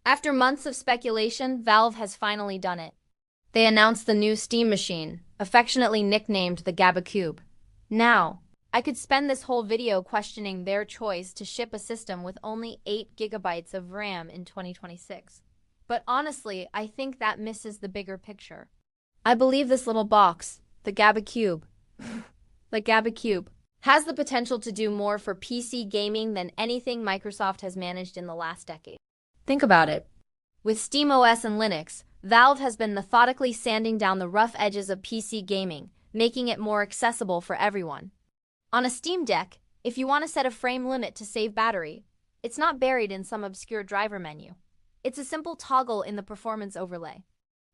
After months of speculation, Valve has finally done it. They announced the new Steam machine, affectionately nicknamed the Gabecube. Now, I could spend this whole video questioning their choice to ship a system with only 8 gigabytes of RAM in 2026. But honestly, I think that misses the bigger picture. I believe this little box, the Gabecube, the Gabecube, has the potential to do more for PC gaming than anything Microsoft has managed in the last decade. Think about it. With SteamOS and Linux, Valve has been methodically sanding down the rough edges of PC gaming, making it more accessible for everyone. On a Steam Deck, if you want to set a frame limit to save battery, it's not buried in some obscure driver menu. It's a simple toggle in the performance overlay.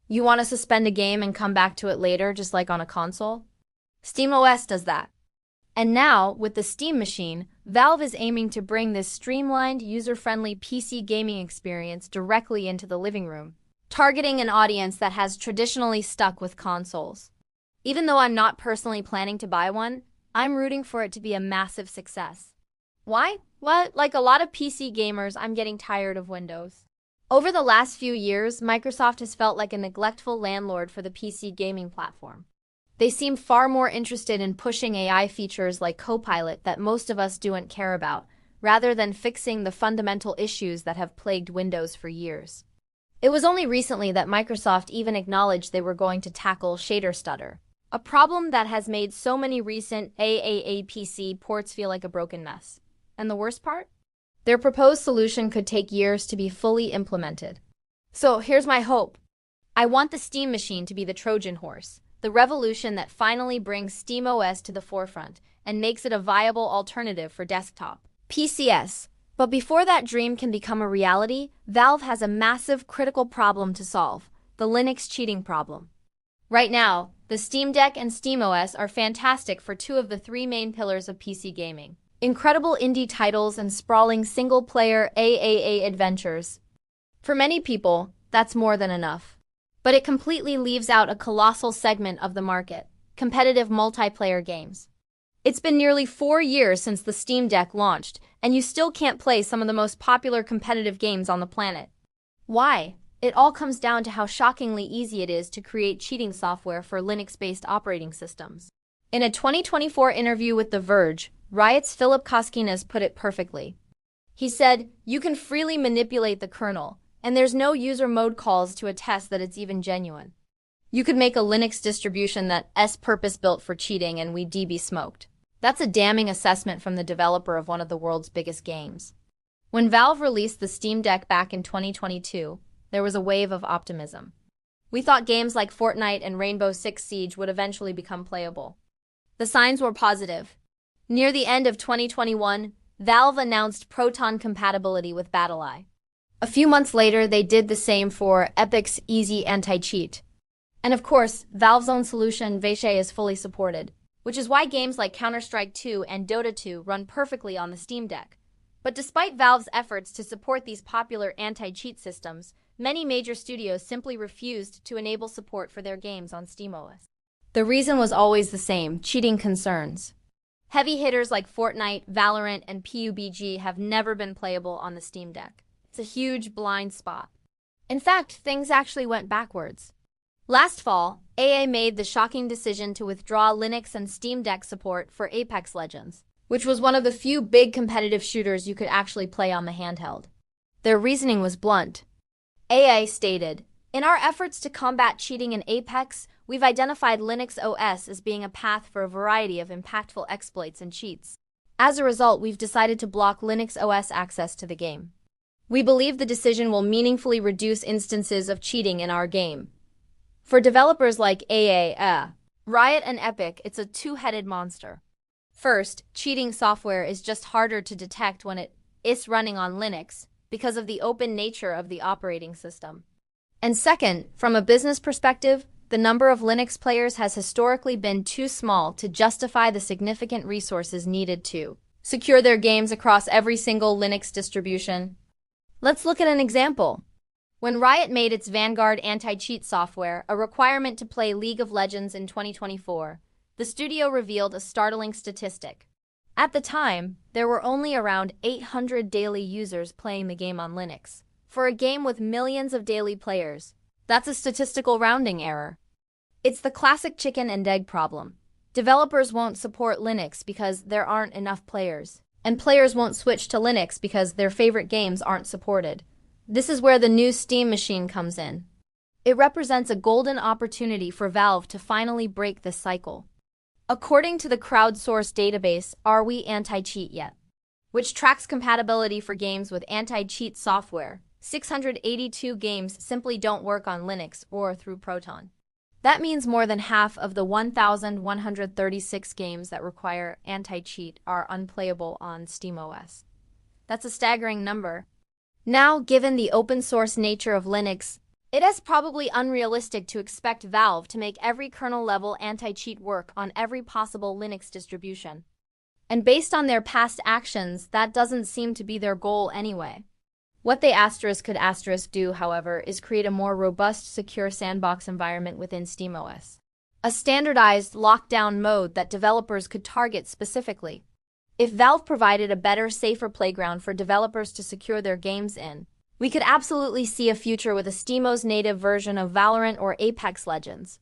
You want to suspend a game and come back to it later, just like on a console? SteamOS does that. And now, with the Steam machine, Valve is aiming to bring this streamlined, user-friendly PC gaming experience directly into the living room, targeting an audience that has traditionally stuck with consoles. Even though I'm not personally planning to buy one, I'm rooting for it to be a massive success. Why? Well, like a lot of PC gamers, I'm getting tired of Windows. Over the last few years, Microsoft has felt like a neglectful landlord for the PC gaming platform. They seem far more interested in pushing AI features like Copilot that most of us don't care about, rather than fixing the fundamental issues that have plagued Windows for years. It was only recently that Microsoft even acknowledged they were going to tackle shader stutter, a problem that has made so many recent AAA PC ports feel like a broken mess. And the worst part? Their proposed solution could take years to be fully implemented. So here's my hope. I want the Steam machine to be the Trojan horse, the revolution that finally brings SteamOS to the forefront and makes it a viable alternative for desktop PCs. But before that dream can become a reality, Valve has a massive critical problem to solve, the Linux cheating problem. Right now, the Steam Deck and SteamOS are fantastic for 2 of the 3 main pillars of PC gaming: incredible indie titles and sprawling single-player AAA adventures. For many people, that's more than enough. But it completely leaves out a colossal segment of the market: competitive multiplayer games. It's been nearly 4 years since the Steam Deck launched, and you still can't play some of the most popular competitive games on the planet. Why? It all comes down to how shockingly easy it is to create cheating software for Linux-based operating systems. In a 2024 interview with The Verge, Riot's Philip Koskinas put it perfectly. He said, "You can freely manipulate the kernel, and there's no user mode calls to attest that it's even genuine. You could make a Linux distribution that's purpose-built for cheating and we'd be smoked." That's a damning assessment from the developer of one of the world's biggest games. When Valve released the Steam Deck back in 2022, there was a wave of optimism. We thought games like Fortnite and Rainbow Six Siege would eventually become playable. The signs were positive. Near the end of 2021, Valve announced Proton compatibility with BattleEye. A few months later, they did the same for Epic's Easy Anti-Cheat. And of course, Valve's own solution, Vache, is fully supported, which is why games like Counter-Strike 2 and Dota 2 run perfectly on the Steam Deck. But despite Valve's efforts to support these popular anti-cheat systems, many major studios simply refused to enable support for their games on SteamOS. The reason was always the same: cheating concerns. Heavy hitters like Fortnite, Valorant, and PUBG have never been playable on the Steam Deck. It's a huge blind spot. In fact, things actually went backwards. Last fall, EA made the shocking decision to withdraw Linux and Steam Deck support for Apex Legends, which was one of the few big competitive shooters you could actually play on the handheld. Their reasoning was blunt. EA stated, "In our efforts to combat cheating in Apex, we've identified Linux OS as being a path for a variety of impactful exploits and cheats. As a result, we've decided to block Linux OS access to the game. We believe the decision will meaningfully reduce instances of cheating in our game." For developers like EA, Riot, and Epic, it's a two-headed monster. First, cheating software is just harder to detect when it is running on Linux because of the open nature of the operating system. And second, from a business perspective, the number of Linux players has historically been too small to justify the significant resources needed to secure their games across every single Linux distribution. Let's look at an example. When Riot made its Vanguard anti-cheat software a requirement to play League of Legends in 2024, the studio revealed a startling statistic. At the time, there were only around 800 daily users playing the game on Linux, For a game with millions of daily players, that's a statistical rounding error. It's the classic chicken and egg problem. Developers won't support Linux because there aren't enough players, and players won't switch to Linux because their favorite games aren't supported. This is where the new Steam machine comes in. It represents a golden opportunity for Valve to finally break this cycle. According to the crowdsourced database Are We Anti-Cheat Yet?, which tracks compatibility for games with anti-cheat software, 682 games simply don't work on Linux or through Proton. That means more than half of the 1,136 games that require anti-cheat are unplayable on SteamOS. That's a staggering number. Now, given the open-source nature of Linux, it is probably unrealistic to expect Valve to make every kernel-level anti-cheat work on every possible Linux distribution. And based on their past actions, that doesn't seem to be their goal anyway. What they could do, however, is create a more robust, secure sandbox environment within SteamOS. A standardized lockdown mode that developers could target specifically. If Valve provided a better, safer playground for developers to secure their games in, we could absolutely see a future with a SteamOS native version of Valorant or Apex Legends.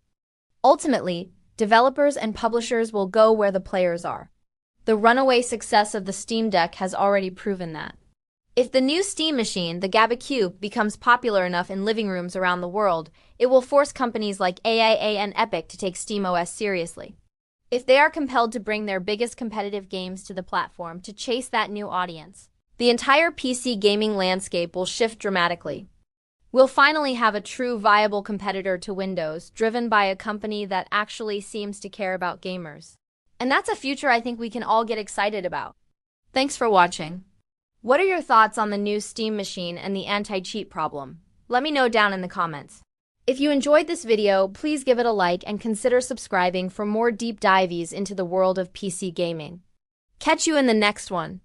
Ultimately, developers and publishers will go where the players are. The runaway success of the Steam Deck has already proven that. If the new Steam machine, the Gabecube, becomes popular enough in living rooms around the world, it will force companies like AIA and Epic to take SteamOS seriously. If they are compelled to bring their biggest competitive games to the platform to chase that new audience, the entire PC gaming landscape will shift dramatically. We'll finally have a true viable competitor to Windows, driven by a company that actually seems to care about gamers. And that's a future I think we can all get excited about. Thanks for watching. What are your thoughts on the new Steam machine and the anti-cheat problem? Let me know down in the comments. If you enjoyed this video, please give it a like and consider subscribing for more deep dives into the world of PC gaming. Catch you in the next one.